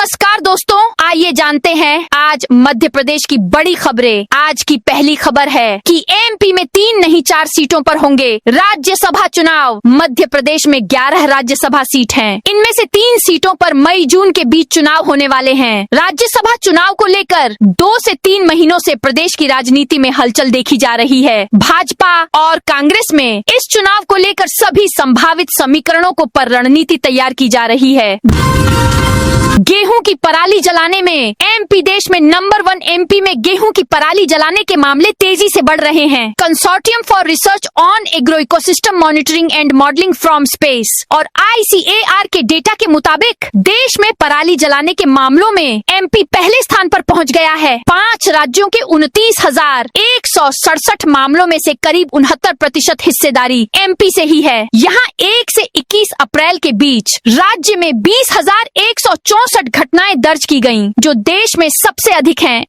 नमस्कार दोस्तों, आइए जानते हैं आज मध्य प्रदेश की बड़ी खबरें। आज की पहली खबर है कि एमपी में 3 नहीं 4 सीटों पर होंगे राज्यसभा चुनाव। मध्य प्रदेश में 11 राज्यसभा सीट हैं। इनमें से 3 सीटों पर मई जून के बीच चुनाव होने वाले हैं। राज्यसभा चुनाव को लेकर 2 से 3 महीनों से प्रदेश की राजनीति में हलचल देखी जा रही है। भाजपा और कांग्रेस में इस चुनाव को लेकर सभी संभावित समीकरणों को पर रणनीति तैयार की जा रही है। गेहूं की पराली जलाने में एमपी देश में नंबर 1। एमपी में गेहूं की पराली जलाने के मामले तेजी से बढ़ रहे हैं। Consortium for research on agro ecosystem monitoring and modelling from space और ICAR के डेटा के मुताबिक देश में पराली जलाने के मामलों में एमपी पहले स्थान पर पहुंच गया है। 5 राज्यों के 29,167 मामलों में से करीब 69% हिस्सेदारी एमपी से ही है। यहाँ 1 से 21 अप्रैल के बीच राज्य में 20,164 घटनाएं दर्ज की गईं, जो देश में सबसे अधिक हैं।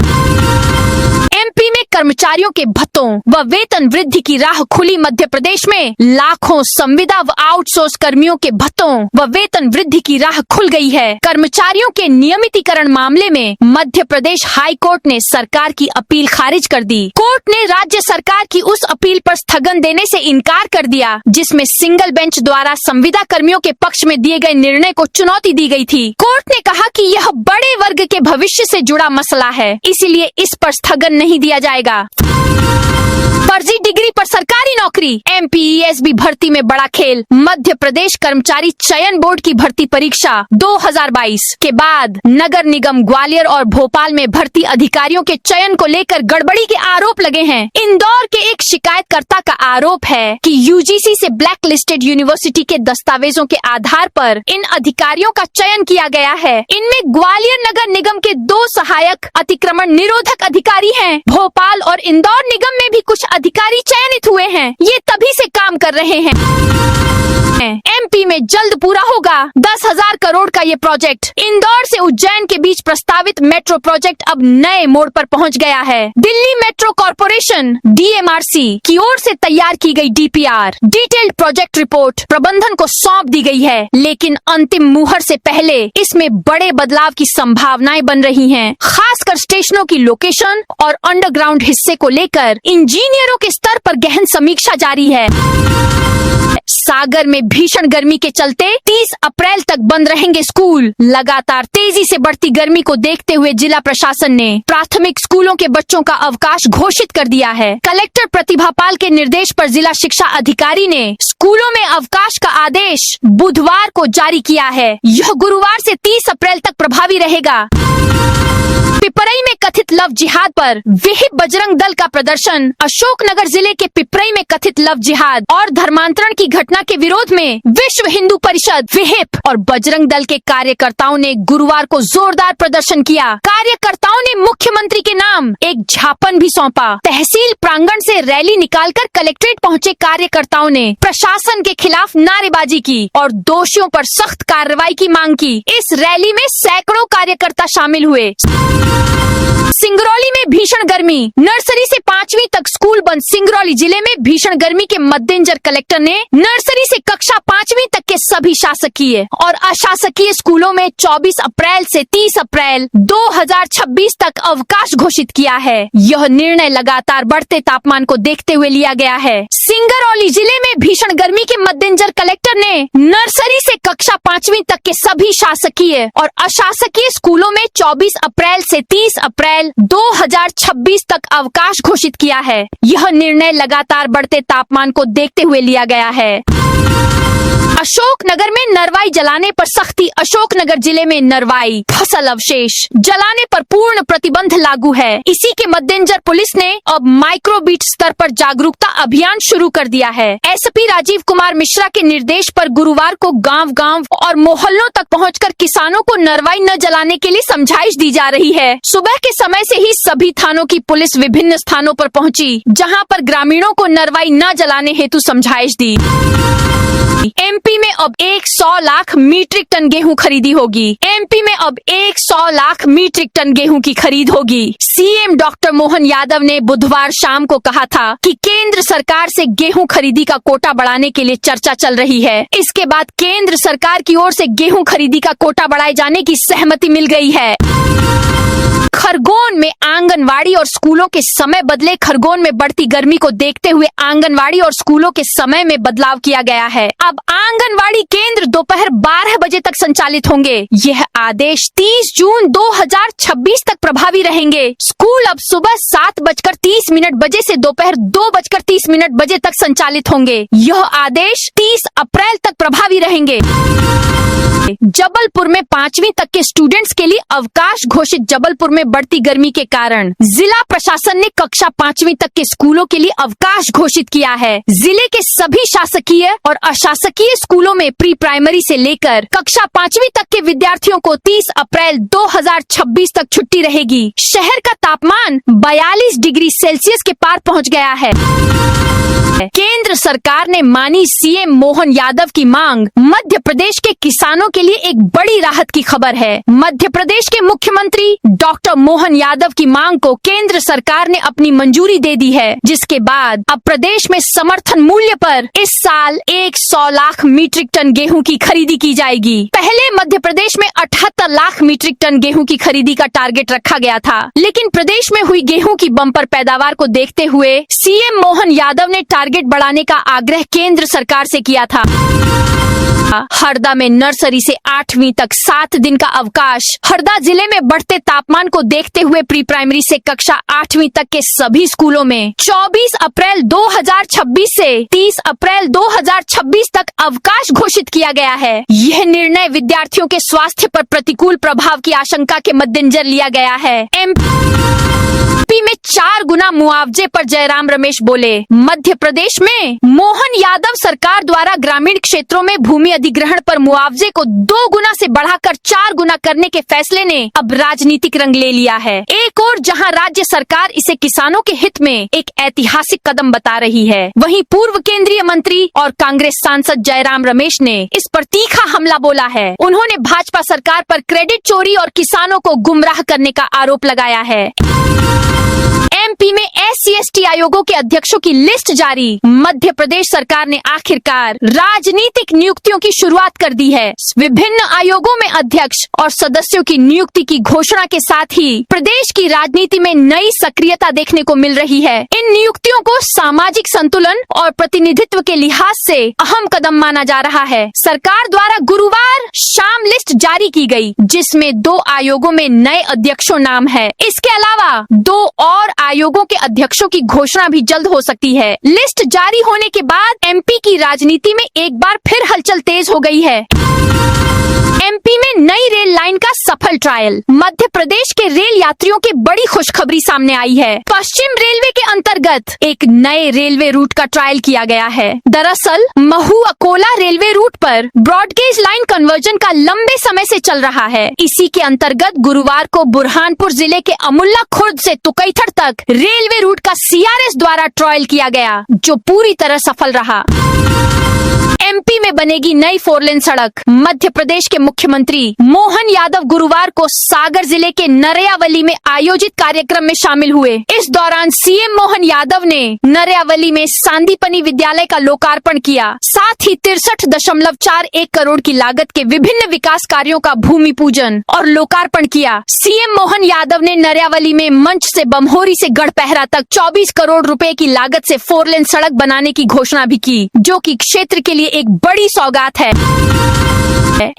एमपी में कर्मचारियों के भत्तों व वेतन वृद्धि की राह खुली। मध्य प्रदेश में लाखों संविदा व आउटसोर्स कर्मियों के भत्तों व वेतन वृद्धि की राह खुल गई है। कर्मचारियों के नियमितीकरण मामले में मध्य प्रदेश हाई कोर्ट ने सरकार की अपील खारिज कर दी। कोर्ट ने राज्य सरकार की उस अपील पर स्थगन देने से इनकार कर दिया, जिसमें सिंगल बेंच द्वारा संविदा कर्मियों के पक्ष में दिए गए निर्णय को चुनौती दी गई थी। कोर्ट ने कहा कि यह बड़े वर्ग के भविष्य से जुड़ा मसला है, इसीलिए इस पर स्थगन नहीं दिया जाएगा। फर्जी डिग्री पर सरकारी नौकरी। MPESB भर्ती में बड़ा खेल। मध्य प्रदेश कर्मचारी चयन बोर्ड की भर्ती परीक्षा 2022 के बाद नगर निगम ग्वालियर और भोपाल में भर्ती अधिकारियों के चयन को लेकर गड़बड़ी के आरोप लगे हैं। इंदौर के एक शिकायतकर्ता का आरोप है कि UGC से ब्लैक लिस्टेड यूनिवर्सिटी के दस्तावेजों के आधार पर इन अधिकारियों का चयन किया गया है। इनमें ग्वालियर नगर निगम के 2 सहायक अतिक्रमण निरोधक अधिकारी हैं। भोपाल और इंदौर निगम में भी कुछ अधिकारी चयनित हुए हैं। ये तभी से काम कर रहे हैं। एमपी में जल्द पूरा होगा 10,000 करोड़ का ये प्रोजेक्ट। इंदौर से उज्जैन के बीच प्रस्तावित मेट्रो प्रोजेक्ट अब नए मोड़ पर पहुंच गया है। दिल्ली मेट्रो कॉरपोरेशन DMRC की ओर से तैयार की गई DPR डिटेल्ड प्रोजेक्ट रिपोर्ट प्रबंधन को सौंप दी गई है, लेकिन अंतिम मुहर से पहले इसमें बड़े बदलाव की संभावनाएं बन रही हैं। खासकर स्टेशनों की लोकेशन और अंडरग्राउंड हिस्से को लेकर इंजीनियरों के स्तर पर गहन समीक्षा जारी है। सागर में भीषण गर्मी के चलते 30 अप्रैल तक बंद रहेंगे स्कूल। लगातार तेजी से बढ़ती गर्मी को देखते हुए जिला प्रशासन ने प्राथमिक स्कूलों के बच्चों का अवकाश घोषित कर दिया है। कलेक्टर प्रतिभा पाल के निर्देश पर जिला शिक्षा अधिकारी ने स्कूलों में अवकाश का आदेश बुधवार को जारी किया है। यह गुरुवार से 30 अप्रैल तक प्रभावी रहेगा। पिपरई में कथित लव जिहाद पर विहिप बजरंग दल का प्रदर्शन। अशोकनगर जिले के पिपरई में कथित लव जिहाद और धर्मांतरण की घटना के विरोध में विश्व हिंदू परिषद, विहिप और बजरंग दल के कार्यकर्ताओं ने गुरुवार को जोरदार प्रदर्शन किया। कार्यकर्ताओं ने मुख्यमंत्री के नाम एक ज्ञापन भी सौंपा। तहसील प्रांगण से रैली निकालकर कलेक्ट्रेट पहुंचे कार्यकर्ताओं ने प्रशासन के खिलाफ नारेबाजी की और दोषियों पर सख्त कार्रवाई की मांग की। इस रैली में सैकड़ों कार्यकर्ता शामिल हुए। सिंगरौली में भीषण गर्मी। नर्सरी से 5वीं तक स्कूल बंद। सिंगरौली जिले में भीषण गर्मी के मद्देनजर कलेक्टर ने नर्सरी से कक्षा 5वीं तक के सभी शासकीय और अशासकीय स्कूलों में 24 अप्रैल से 30 अप्रैल 2026 तक अवकाश घोषित किया है। यह निर्णय लगातार बढ़ते तापमान को देखते हुए लिया गया है। सिंगरौली जिले में भीषण गर्मी के मद्देनजर कलेक्टर ने नर्सरी से कक्षा 5वीं तक के सभी शासकीय और अशासकीय स्कूलों में 24 अप्रैल से 30 अप्रैल 2026 तक अवकाश घोषित किया है। यह निर्णय लगातार बढ़ते तापमान को देखते हुए लिया गया है। अशोकनगर में नरवाई जलाने पर सख्ती। अशोकनगर जिले में नरवाई फसल अवशेष जलाने पर पूर्ण प्रतिबंध लागू है। इसी के मद्देनजर पुलिस ने अब माइक्रोबीट स्तर पर जागरूकता अभियान शुरू कर दिया है। SP राजीव कुमार मिश्रा के निर्देश पर गुरुवार को गांव-गांव और मोहल्लों तक पहुंचकर किसानों को नरवाई न जलाने के लिए समझाइश दी जा रही है। सुबह के समय से ही सभी थानों की पुलिस विभिन्न स्थानों पर पहुंची, जहां पर ग्रामीणों को नरवाई न जलाने हेतु समझाइश दी। एमपी में अब 100 लाख मीट्रिक टन गेहूं खरीदी होगी। एमपी में अब 100 लाख मीट्रिक टन गेहूं की खरीद होगी। सीएम डॉक्टर मोहन यादव ने बुधवार शाम को कहा था कि केंद्र सरकार से गेहूं खरीदी का कोटा बढ़ाने के लिए चर्चा चल रही है। इसके बाद केंद्र सरकार की ओर से गेहूं खरीदी का कोटा बढ़ाए जाने की सहमति मिल गई है। खरगोन में आंगनवाड़ी और स्कूलों के समय बदले। खरगोन में बढ़ती गर्मी को देखते हुए आंगनवाड़ी और स्कूलों के समय में बदलाव किया गया है। अब आंगनवाड़ी केंद्र दोपहर 12 बजे तक संचालित होंगे। यह आदेश 30 जून 2026 तक प्रभावी रहेंगे। स्कूल अब सुबह 7:30 बजे से दोपहर 2:30 बजे तक संचालित होंगे। यह आदेश 30 अप्रैल तक प्रभावी रहेंगे। जबलपुर में 5वीं तक के स्टूडेंट्स के लिए अवकाश घोषित। जबलपुर में बढ़ती गर्मी के कारण जिला प्रशासन ने कक्षा 5वीं तक के स्कूलों के लिए अवकाश घोषित किया है। जिले के सभी शासकीय और अशासकीय स्कूलों में प्री प्राइमरी से लेकर कक्षा 5वीं तक के विद्यार्थियों को 30 अप्रैल 2026 तक छुट्टी रहेगी। शहर का तापमान 42 डिग्री सेल्सियस के पार पहुंच गया है। केंद्र सरकार ने मानी सीएम मोहन यादव की मांग। मध्य प्रदेश के किसानों के लिए एक बड़ी राहत की खबर है। मध्य प्रदेश के मुख्यमंत्री डॉक्टर मोहन यादव की मांग को केंद्र सरकार ने अपनी मंजूरी दे दी है, जिसके बाद अब प्रदेश में समर्थन मूल्य पर इस साल 100 लाख मीट्रिक टन गेहूं की खरीदी की जाएगी। पहले मध्य प्रदेश में 78 लाख मीट्रिक टन गेहूं की खरीदी का टारगेट रखा गया था, लेकिन प्रदेश में हुई गेहूं की बम्पर पैदावार को देखते हुए सीएम मोहन यादव ने टारगेट बढ़ाने का आग्रह केंद्र सरकार से किया था। हरदा में नर्सरी से 8वीं तक 7 दिन का अवकाश। हरदा जिले में बढ़ते तापमान को देखते हुए प्री प्राइमरी से कक्षा 8वीं तक के सभी स्कूलों में 24 अप्रैल 2026 से 30 अप्रैल 2026 तक अवकाश घोषित किया गया है। यह निर्णय विद्यार्थियों के स्वास्थ्य पर प्रतिकूल प्रभाव की आशंका के मद्देनजर लिया गया है। एमपी में 4 गुना मुआवजे पर जयराम रमेश बोले। मध्य प्रदेश में मोहन यादव सरकार द्वारा ग्रामीण क्षेत्रों में भूमि अधिग्रहण पर मुआवजे को 2 गुना से बढ़ाकर 4 गुना करने के फैसले ने अब राजनीतिक रंग ले लिया है। एक और जहां राज्य सरकार इसे किसानों के हित में एक ऐतिहासिक कदम बता रही है, वहीं पूर्व केंद्रीय मंत्री और कांग्रेस सांसद जयराम रमेश ने इस पर तीखा हमला बोला है। उन्होंने भाजपा सरकार पर क्रेडिट चोरी और किसानों को गुमराह करने का आरोप लगाया है। एमपी में SC/ST आयोगों के अध्यक्षों की लिस्ट जारी। मध्य प्रदेश सरकार ने आखिरकार राजनीतिक नियुक्तियों की शुरुआत कर दी है। विभिन्न आयोगों में अध्यक्ष और सदस्यों की नियुक्ति की घोषणा के साथ ही प्रदेश की राजनीति में नई सक्रियता देखने को मिल रही है। इन नियुक्तियों को सामाजिक संतुलन और प्रतिनिधित्व के लिहाज से अहम कदम माना जा रहा है। सरकार द्वारा गुरुवार शाम लिस्ट जारी की गई, जिसमें 2 आयोगों में नए अध्यक्षों नाम है। इसके अलावा 2 और आयोगों के अध्यक्षों की घोषणा भी जल्द हो सकती है। लिस्ट जारी होने के बाद एमपी की राजनीति में एक बार फिर हलचल तेज हो गई है। एमपी में नई रेल लाइन का सफल ट्रायल। मध्य प्रदेश के रेल यात्रियों की बड़ी खुशखबरी सामने आई है। पश्चिम रेलवे के अंतर्गत एक नए रेलवे रूट का ट्रायल किया गया है। दरअसल महू अकोला रेलवे रूट पर ब्रॉडगेज लाइन कन्वर्जन का लंबे समय से चल रहा है। इसी के अंतर्गत गुरुवार को बुरहानपुर जिले के अमुल्ला खुर्द से तुकैथर तक रेलवे रूट का CRS द्वारा ट्रायल किया गया, जो पूरी तरह सफल रहा। एमपी में बनेगी नई 4 लेन सड़क। मध्य प्रदेश के मुख्यमंत्री मोहन यादव गुरुवार को सागर जिले के नरयावली में आयोजित कार्यक्रम में शामिल हुए। इस दौरान सीएम मोहन यादव ने नरयावली में सांदीपनी विद्यालय का लोकार्पण किया। साथ ही 63.41 करोड़ की लागत के विभिन्न विकास कार्यों का भूमि पूजन और लोकार्पण किया। सीएम मोहन यादव ने नरयावली में मंच से बमहोरी से गढ़पहरा तक 24 करोड़ रुपए की लागत से 4 लेन सड़क बनाने की घोषणा भी की, जो कि क्षेत्र के लिए एक बड़ी सौगात है।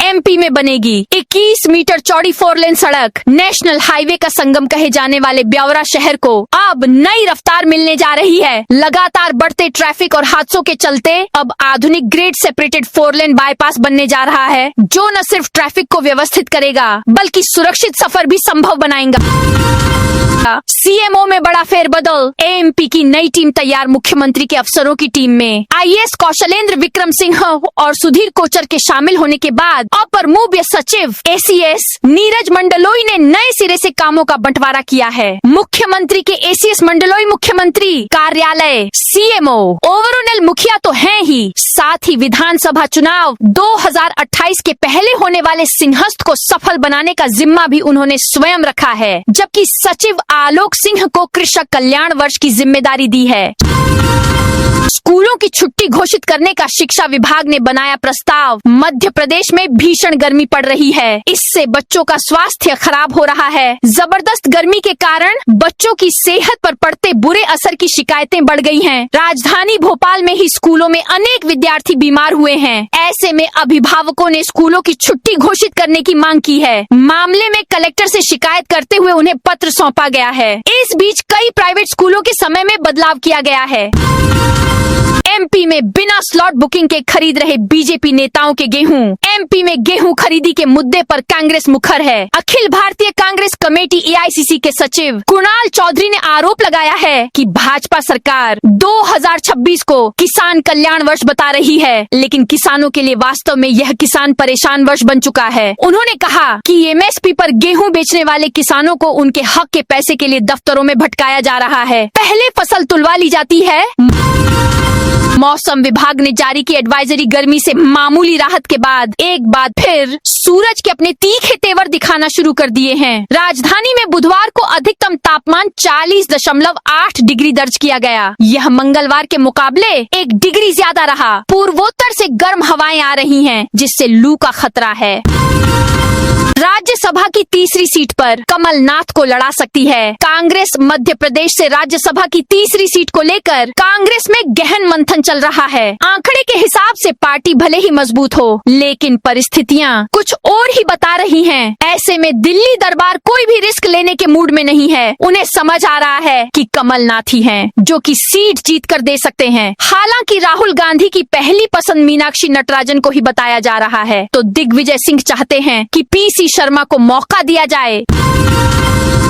एमपी में बनेगी 21 मीटर चौड़ी 4 लेन सड़क। नेशनल हाईवे का संगम कहे जाने वाले ब्यावरा शहर को अब नई रफ्तार मिलने जा रही है। लगातार बढ़ते ट्रैफिक और हादसों के चलते अब आधुनिक ग्रेड सेपरेटेड 4 लेन बाईपास बनने जा रहा है, जो न सिर्फ ट्रैफिक को व्यवस्थित करेगा बल्कि सुरक्षित सफर भी संभव बनाएगा। सीएमओ में बड़ा फेरबदल। एमपी की नई टीम तैयार। मुख्यमंत्री के अफसरों की टीम में IAS कौशलेंद्र विक्रम सिंह सिन्हा और सुधीर कोचर के शामिल होने के बाद अपर मुख्य सचिव ACS नीरज मंडलोई ने नए सिरे से कामों का बंटवारा किया है। मुख्यमंत्री के ACS मंडलोई मुख्यमंत्री कार्यालय CMO ओवरऑल मुखिया तो हैं ही, साथ ही विधानसभा चुनाव 2028 के पहले होने वाले सिंहस्थ को सफल बनाने का जिम्मा भी उन्होंने स्वयं रखा है, जबकि सचिव आलोक सिंह को कृषक कल्याण वर्ष की जिम्मेदारी दी है। स्कूलों की छुट्टी घोषित करने का शिक्षा विभाग ने बनाया प्रस्ताव। मध्य प्रदेश में भीषण गर्मी पड़ रही है, इससे बच्चों का स्वास्थ्य खराब हो रहा है। जबरदस्त गर्मी के कारण बच्चों की सेहत पर पड़ते बुरे असर की शिकायतें बढ़ गई हैं। राजधानी भोपाल में ही स्कूलों में अनेक विद्यार्थी बीमार हुए हैं। ऐसे में अभिभावकों ने स्कूलों की छुट्टी घोषित करने की मांग की है। मामले में कलेक्टर से शिकायत करते हुए उन्हें पत्र सौंपा गया है। इस बीच कई प्राइवेट स्कूलों के समय में बदलाव किया गया है। MP में बिना स्लॉट बुकिंग के खरीद रहे बीजेपी नेताओं के गेहूं। MP में गेहूं खरीदी के मुद्दे पर कांग्रेस मुखर है। अखिल भारतीय कांग्रेस कमेटी AICC के सचिव कुणाल चौधरी ने आरोप लगाया है कि भाजपा सरकार 2026 को किसान कल्याण वर्ष बता रही है, लेकिन किसानों के लिए वास्तव में यह किसान परेशान वर्ष बन चुका है। उन्होंने कहा कि MSP पर गेहूं बेचने वाले किसानों को उनके हक के पैसे के लिए दफ्तरों में भटकाया जा रहा है। पहले फसल तुलवा ली जाती है। मौसम विभाग ने जारी की एडवाइजरी। गर्मी से मामूली राहत के बाद एक बार फिर सूरज के अपने तीखे तेवर दिखाना शुरू कर दिए हैं। राजधानी में बुधवार को अधिकतम तापमान 40.8 डिग्री दर्ज किया गया। यह मंगलवार के मुकाबले 1 डिग्री ज्यादा रहा। पूर्वोत्तर से गर्म हवाएं आ रही हैं, जिससे लू का खतरा है। राज्यसभा की तीसरी सीट पर कमलनाथ को लड़ा सकती है। कांग्रेस मध्य प्रदेश से राज्यसभा की तीसरी सीट को लेकर कांग्रेस में गहन मंथन चल रहा है। आंकड़े के हिसाब से पार्टी भले ही मजबूत हो, लेकिन परिस्थितियां कुछ और ही बता रही हैं। ऐसे में दिल्ली दरबार कोई भी रिस्क लेने के मूड में नहीं है। उन्हें समझ आ रहा है कि कमलनाथ ही हैं जो कि सीट जीत कर दे सकते हैं। हालांकि राहुल गांधी की पहली पसंद मीनाक्षी नटराजन को ही बताया जा रहा है, तो दिग्विजय सिंह चाहते हैं कि PC शर्मा को मौका दिया जाए।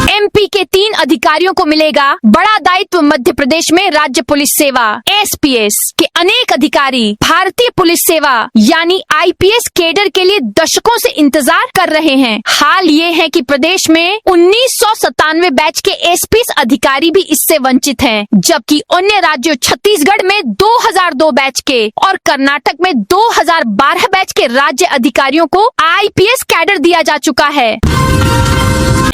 MP के 3 अधिकारियों को मिलेगा बड़ा दायित्व। मध्य प्रदेश में राज्य पुलिस सेवा SPS के अनेक अधिकारी भारतीय पुलिस सेवा यानी IPS कैडर के लिए दशकों से इंतजार कर रहे हैं। हाल ये है कि प्रदेश में 1997 बैच के SPS अधिकारी भी इससे वंचित हैं, जबकि अन्य राज्यों छत्तीसगढ़ में 2002 बैच के और कर्नाटक में 2012 बैच के राज्य अधिकारियों को IPS कैडर दिया जा चुका है।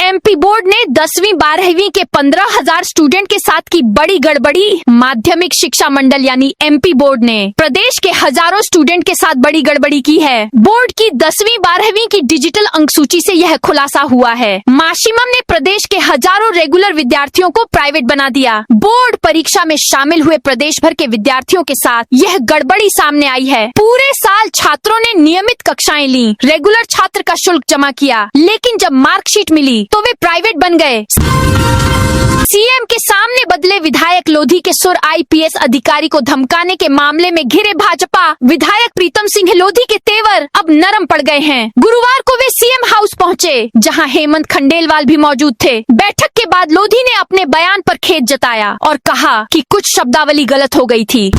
MP बोर्ड ने 10वीं 12वीं के 15,000 स्टूडेंट के साथ की बड़ी गड़बड़ी। माध्यमिक शिक्षा मंडल यानी MP बोर्ड ने प्रदेश के हजारों स्टूडेंट के साथ बड़ी गड़बड़ी की है। बोर्ड की 10वीं 12वीं की डिजिटल अंक सूची से यह खुलासा हुआ है। माशिमम ने प्रदेश के हजारों रेगुलर विद्यार्थियों को प्राइवेट बना दिया। बोर्ड परीक्षा में शामिल हुए प्रदेश भर के विद्यार्थियों के साथ यह गड़बड़ी सामने आई है। पूरे साल छात्रों ने नियमित कक्षाएं ली, रेगुलर छात्र का शुल्क जमा किया, लेकिन जब मार्कशीट मिली तो वे प्राइवेट बन गए। CM के सामने बदले विधायक लोधी के सुर। IPS अधिकारी को धमकाने के मामले में घिरे भाजपा विधायक प्रीतम सिंह लोधी के तेवर अब नरम पड़ गए हैं। गुरुवार को वे CM हाउस पहुंचे, जहां हेमंत खंडेलवाल भी मौजूद थे। बैठक के बाद लोधी ने अपने बयान पर खेद जताया और कहा कि कुछ शब्दावली गलत हो गई थी।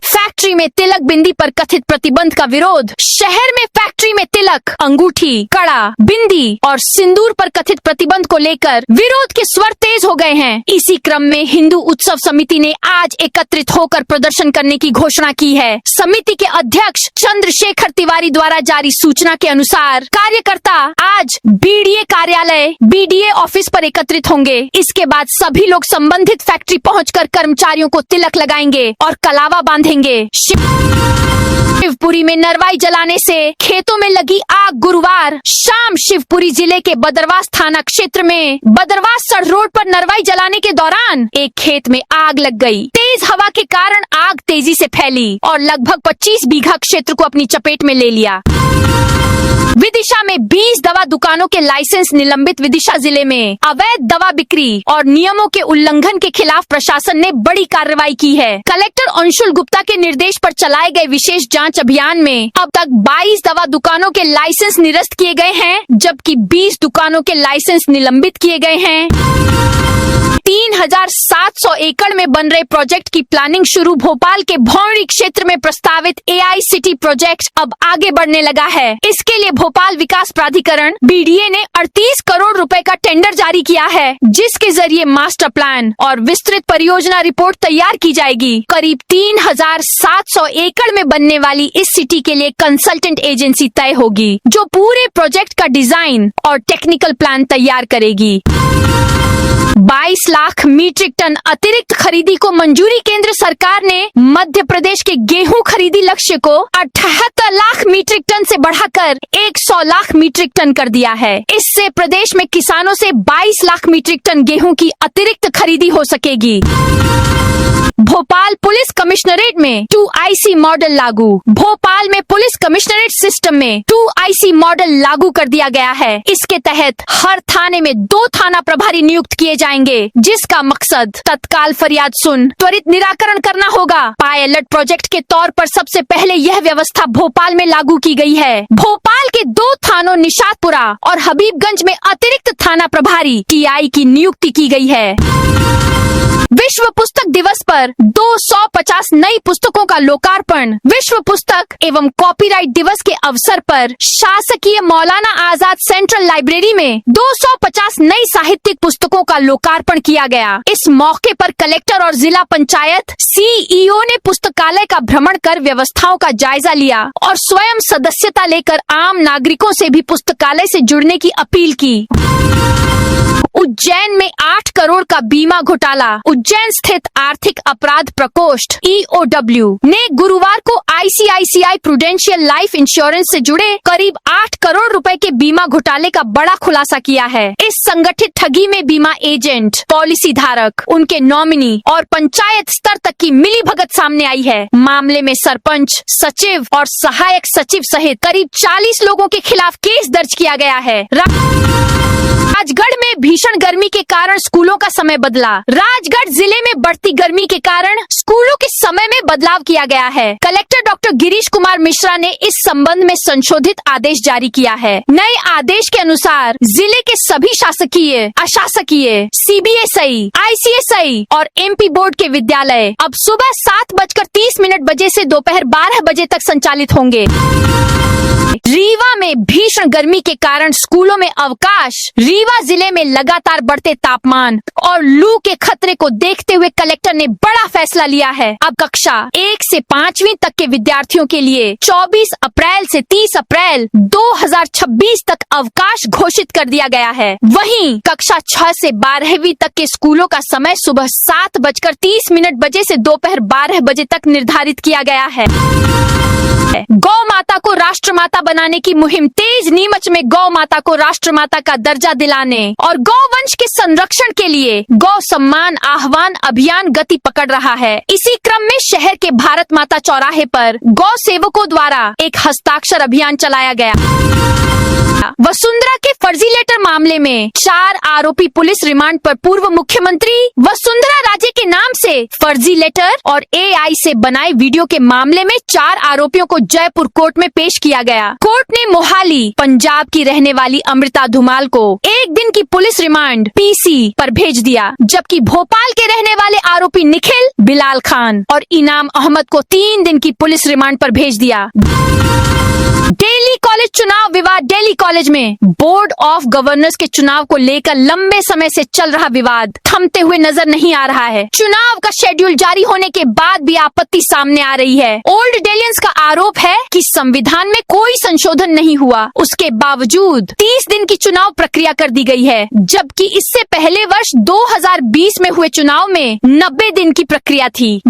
फैक्ट्री में तिलक बिंदी पर कथित प्रतिबंध का विरोध। शहर में फैक्ट्री में तिलक, अंगूठी, कड़ा, बिंदी और सिंदूर पर कथित प्रतिबंध को लेकर विरोध के स्वर तेज हो गए हैं। इसी क्रम में हिंदू उत्सव समिति ने आज एकत्रित होकर प्रदर्शन करने की घोषणा की है। समिति के अध्यक्ष चंद्रशेखर तिवारी द्वारा जारी सूचना के अनुसार कार्यकर्ता आज BDA कार्यालय BDA ऑफिस पर एकत्रित होंगे। इसके बाद सभी लोग संबंधित फैक्ट्री पहुंचकर कर्मचारियों को तिलक लगाएंगे और कलावा बांधेंगे। शिवपुरी में नरवाई जलाने से खेतों में लगी आग। गुरुवार शाम शिवपुरी जिले के बदरवास थाना क्षेत्र में बदरवास सड़ रोड पर नरवाई जलाने के दौरान एक खेत में आग लग गई। तेज हवा के कारण आग तेजी से फैली और लगभग 25 बीघा क्षेत्र को अपनी चपेट में ले लिया। विदिशा में 20 दवा दुकानों के लाइसेंस निलंबित। विदिशा जिले में अवैध दवा बिक्री और नियमों के उल्लंघन के खिलाफ प्रशासन ने बड़ी कार्रवाई की है। कलेक्टर अंशुल गुप्ता के निर्देश पर चलाए गए विशेष जांच अभियान में अब तक 22 दवा दुकानों के लाइसेंस निरस्त किए गए हैं, जबकि 20 दुकानों के लाइसेंस निलंबित किए गए हैं। 3,700 एकड़ में बन रहे प्रोजेक्ट की प्लानिंग शुरू। भोपाल के भौंरी क्षेत्र में प्रस्तावित AI सिटी प्रोजेक्ट अब आगे बढ़ने लगा है। इसके लिए भोपाल विकास प्राधिकरण BDA ने 38 करोड़ रुपए का टेंडर जारी किया है, जिसके जरिए मास्टर प्लान और विस्तृत परियोजना रिपोर्ट तैयार की जाएगी। करीब 3,700 एकड़ में बनने वाली इस सिटी के लिए कंसल्टेंट एजेंसी तय होगी, जो पूरे प्रोजेक्ट का डिजाइन और टेक्निकल प्लान तैयार करेगी। 22 लाख मीट्रिक टन अतिरिक्त खरीदी को मंजूरी। केंद्र सरकार ने मध्य प्रदेश के गेहूं खरीदी लक्ष्य को 78 लाख मीट्रिक टन से बढ़ाकर 100 लाख मीट्रिक टन कर दिया है। इससे प्रदेश में किसानों से 22 लाख मीट्रिक टन गेहूं की अतिरिक्त खरीदी हो सकेगी। भोपाल पुलिस कमिश्नरेट में 2IC मॉडल लागू। भोपाल में पुलिस कमिश्नरेट सिस्टम में 2IC मॉडल लागू कर दिया गया है। इसके तहत हर थाने में 2 थाना प्रभारी नियुक्त किए जाएंगे, जिसका मकसद तत्काल फरियाद सुन त्वरित निराकरण करना होगा। पायलट प्रोजेक्ट के तौर पर सबसे पहले यह व्यवस्था भोपाल में लागू की गई है। भोपाल के 2 थानों निशातपुरा और हबीबगंज में अतिरिक्त थाना प्रभारी TI की नियुक्ति की गई है। विश्व पुस्तक दिवस पर 250 नई पुस्तकों का लोकार्पण। विश्व पुस्तक एवं कॉपीराइट दिवस के अवसर पर शासकीय मौलाना आजाद सेंट्रल लाइब्रेरी में 250 नई साहित्यिक पुस्तकों का लोकार्पण किया गया। इस मौके पर कलेक्टर और जिला पंचायत CEO ने पुस्तकालय का भ्रमण कर व्यवस्थाओं का जायजा लिया और स्वयं सदस्यता लेकर आम नागरिकों से भी पुस्तकालय से जुड़ने की अपील की। उज्जैन में 8 करोड़ का बीमा घोटाला। उज्जैन स्थित आर्थिक अपराध प्रकोष्ठ EOW ने गुरुवार को ICICI प्रूडेंशियल लाइफ इंश्योरेंस से जुड़े करीब 8 करोड़ रुपए के बीमा घोटाले का बड़ा खुलासा किया है। इस संगठित ठगी में बीमा एजेंट, पॉलिसी धारक, उनके नॉमिनी और पंचायत स्तर तक की मिलीभगत सामने आई है। मामले में सरपंच, सचिव और सहायक सचिव सहित करीब 40 लोगों के खिलाफ केस दर्ज किया गया है। राजगढ़ में भीषण गर्मी के कारण स्कूलों का समय बदला। राजगढ़ जिले में बढ़ती गर्मी के कारण स्कूलों के समय में बदलाव किया गया है। कलेक्टर डॉक्टर गिरीश कुमार मिश्रा ने इस संबंध में संशोधित आदेश जारी किया है। नए आदेश के अनुसार जिले के सभी शासकीय, अशासकीय, CBSI, ICSI और MP बोर्ड के विद्यालय अब सुबह 7:30 बजे से दोपहर 12 बजे तक संचालित होंगे। रीवा में भीषण गर्मी के कारण स्कूलों में अवकाश। रीवा जिले में लगातार बढ़ते तापमान और लू के खतरे को देखते हुए कलेक्टर ने बड़ा फैसला लिया है। अब कक्षा 1 से 5वीं तक के विद्यार्थियों के लिए 24 अप्रैल से 30 अप्रैल 2026 तक अवकाश घोषित कर दिया गया है। वहीं कक्षा 6 से 12वीं तक के स्कूलों का समय सुबह 7:30 बजे से दोपहर 12 बजे तक निर्धारित किया गया है। गौ माता को राष्ट्रमाता बनाने की मुहिम तेज। नीमच में गौ माता को राष्ट्रमाता का दर्जा दिलाने और गौवंश के संरक्षण के लिए गौ सम्मान आह्वान अभियान गति पकड़ रहा है। इसी क्रम में शहर के भारत माता चौराहे पर गौ सेवकों द्वारा एक हस्ताक्षर अभियान चलाया गया। वसुंधरा के फर्जी लेटर मामले में 4 आरोपी पुलिस रिमांड पर। पूर्व मुख्यमंत्री वसुंधरा राजे के नाम से फर्जी लेटर और AI से बनाए वीडियो के मामले में 4 आरोपियों को जयपुर कोर्ट में पेश किया गया। कोर्ट ने मोहाली पंजाब की रहने वाली अमृता धुमाल को 1 दिन की पुलिस रिमांड PC पर भेज दिया, जबकि भोपाल के रहने वाले आरोपी निखिल, बिलाल खान और इनाम अहमद को 3 दिन की पुलिस रिमांड पर भेज दिया। दिल्ली कॉलेज चुनाव विवाद। दिल्ली कॉलेज में बोर्ड ऑफ गवर्नर्स के चुनाव को लेकर लंबे समय से चल रहा विवाद थमते हुए नजर नहीं आ रहा है। चुनाव का शेड्यूल जारी होने के बाद भी आपत्ति सामने आ रही है। ओल्ड डेलियंस का आरोप है कि संविधान में कोई संशोधन नहीं हुआ, उसके बावजूद 30 दिन की चुनाव प्रक्रिया कर दी गई है, जबकि इससे पहले वर्ष 2020 में हुए चुनाव में 90 दिन की प्रक्रिया थी।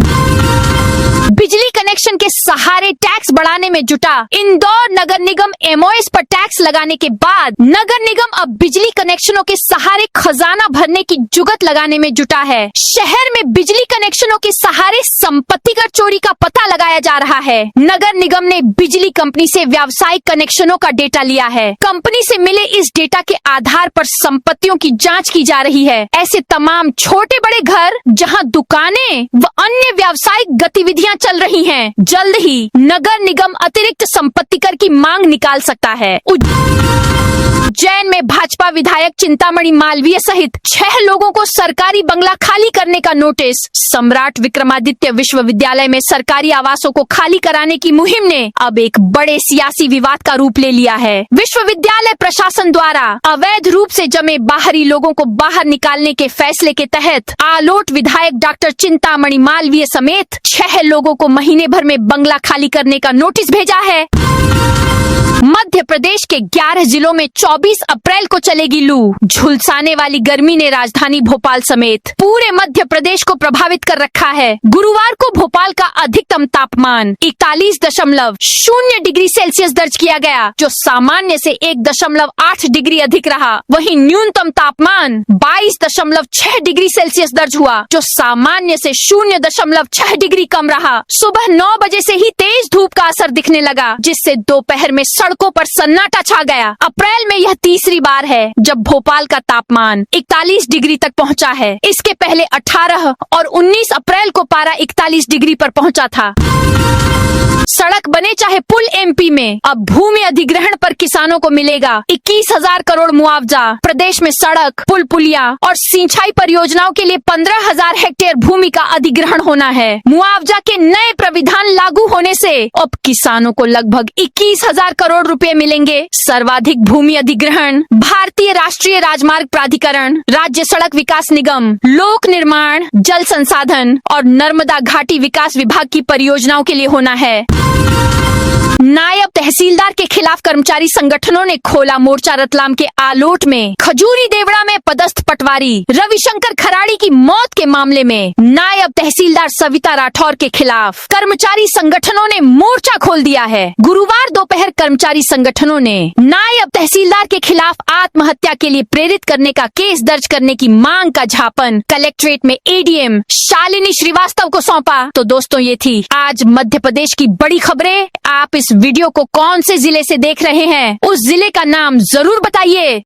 बिजली कनेक्शन के सहारे टैक्स बढ़ाने में जुटा। इंदौर नगर निगम MOS पर टैक्स लगाने के बाद नगर निगम अब बिजली कनेक्शनों के सहारे खजाना भरने की जुगत लगाने में जुटा है। शहर में बिजली कनेक्शनों के सहारे संपत्ति कर चोरी का पता लगाया जा रहा है। नगर निगम ने बिजली कंपनी से व्यावसायिक कनेक्शनों का डेटा लिया है। कंपनी से मिले इस डेटा के आधार पर संपत्तियों की जाँच की जा रही है। ऐसे तमाम छोटे बड़े घर जहाँ दुकानें व अन्य व्यावसायिक गतिविधियाँ चल रही हैं, जल्द ही नगर निगम अतिरिक्त संपत्ति कर की मांग निकाल सकता है। उज्जैन में में भाजपा विधायक चिंतामणि मालवीय सहित 6 लोगों को सरकारी बंगला खाली करने का नोटिस। सम्राट विक्रमादित्य विश्वविद्यालय में सरकारी आवासों को खाली कराने की मुहिम ने अब एक बड़े सियासी विवाद का रूप ले लिया है। विश्वविद्यालय प्रशासन द्वारा अवैध रूप से जमे बाहरी लोगों को बाहर निकालने के फैसले के तहत आलोट विधायक डॉक्टर चिंतामणि मालवीय समेत 6 लोगों को महीने भर में बंगला खाली करने का नोटिस भेजा है। मध्य प्रदेश के 11 जिलों में 24 अप्रैल को चलेगी लू। झुलसाने वाली गर्मी ने राजधानी भोपाल समेत पूरे मध्य प्रदेश को प्रभावित कर रखा है। गुरुवार को भोपाल का अधिकतम तापमान 41.0 डिग्री सेल्सियस दर्ज किया गया, जो सामान्य से 1.8 डिग्री अधिक रहा। वहीं न्यूनतम तापमान 22.6 डिग्री सेल्सियस दर्ज हुआ, जो सामान्य से 0.6 डिग्री कम रहा। सुबह 9 बजे से ही तेज धूप का असर दिखने लगा, जिससे दोपहर में सड़कों पर सन्नाटा छा गया। अप्रैल में यह तीसरी बार है जब भोपाल का तापमान 41 डिग्री तक पहुंचा है। इसके पहले 18 और 19 अप्रैल को पारा 41 डिग्री पर पहुंचा था। सड़क बने चाहे पुल, एमपी में अब भूमि अधिग्रहण पर किसानों को मिलेगा 21,000 करोड़ मुआवजा। प्रदेश में सड़क, पुल, पुलिया और सिंचाई परियोजनाओं के लिए 15,000 हेक्टेयर भूमि का अधिग्रहण होना है। मुआवजा के नए प्राविधान लागू होने से अब किसानों को लगभग 21,000 करोड़ रुपए मिलेंगे। सर्वाधिक भूमि अधिग्रहण भारतीय राष्ट्रीय राजमार्ग प्राधिकरण, राज्य सड़क विकास निगम, लोक निर्माण, जल संसाधन और नर्मदा घाटी विकास विभाग की परियोजनाओं के लिए होना है। नायब तहसीलदार के खिलाफ कर्मचारी संगठनों ने खोला मोर्चा। रतलाम के आलोट में खजूरी देवड़ा में पदस्थ पटवारी रविशंकर खराड़ी की मौत के मामले में नायब तहसीलदार सविता राठौर के खिलाफ कर्मचारी संगठनों ने मोर्चा खोल दिया है। गुरुवार दोपहर कर्मचारी संगठनों ने नायब तहसीलदार के खिलाफ आत्महत्या के लिए प्रेरित करने का केस दर्ज करने की मांग का ज्ञापन कलेक्ट्रेट में एडीएम शालिनी श्रीवास्तव को सौंपा। तो दोस्तों, ये थी आज मध्य प्रदेश की बड़ी खबरें। आप इस वीडियो को कौन से जिले से देख रहे हैं, उस जिले का नाम जरूर बताइए।